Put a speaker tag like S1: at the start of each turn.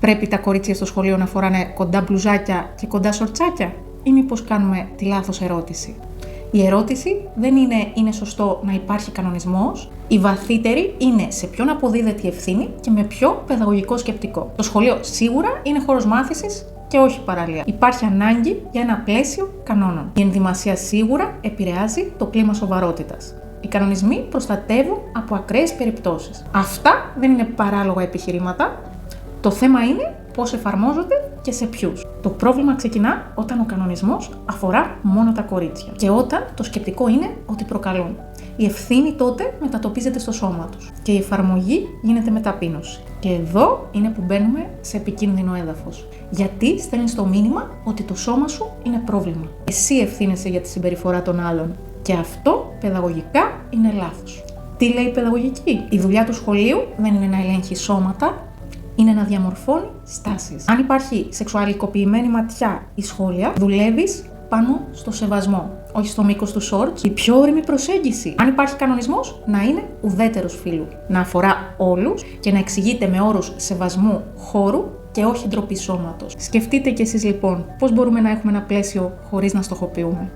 S1: Πρέπει τα κορίτσια στο σχολείο να φοράνε κοντά μπλουζάκια και κοντά σορτσάκια, ή μήπως κάνουμε τη λάθος ερώτηση? Η ερώτηση δεν είναι σωστό να υπάρχει κανονισμός. Η βαθύτερη είναι σε ποιον αποδίδεται η ευθύνη και με ποιο παιδαγωγικό σκεπτικό. Το σχολείο σίγουρα είναι χώρος μάθησης και όχι παραλία. Υπάρχει ανάγκη για ένα πλαίσιο κανόνων. Η ενδυμασία σίγουρα επηρεάζει το κλίμα σοβαρότητας. Οι κανονισμοί προστατεύουν από ακραίες περιπτώσεις. Αυτά δεν είναι παράλογα επιχειρήματα. Το θέμα είναι πώς εφαρμόζονται και σε ποιους. Το πρόβλημα ξεκινά όταν ο κανονισμός αφορά μόνο τα κορίτσια και όταν το σκεπτικό είναι ότι προκαλούν. Η ευθύνη τότε μετατοπίζεται στο σώμα τους και η εφαρμογή γίνεται με ταπείνωση. Και εδώ είναι που μπαίνουμε σε επικίνδυνο έδαφος. Γιατί στέλνεις το μήνυμα ότι το σώμα σου είναι πρόβλημα. Εσύ ευθύνεσαι για τη συμπεριφορά των άλλων. Και αυτό παιδαγωγικά είναι λάθος. Τι λέει η παιδαγωγική? Η δουλειά του σχολείου δεν είναι να ελέγχει σώματα, είναι να διαμορφώνει στάσεις. Αν υπάρχει σεξουαλικοποιημένη ματιά ή σχόλια, δουλεύεις πάνω στο σεβασμό, όχι στο μήκος του shorts. Η πιο όριμη προσέγγιση, αν υπάρχει κανονισμός, να είναι ουδέτερος φύλου. Να αφορά όλους και να εξηγείται με όρους σεβασμού χώρου και όχι ντροπή σώματος. Σκεφτείτε κι εσείς λοιπόν πώς μπορούμε να έχουμε ένα πλαίσιο χωρίς να στοχοποιούμε.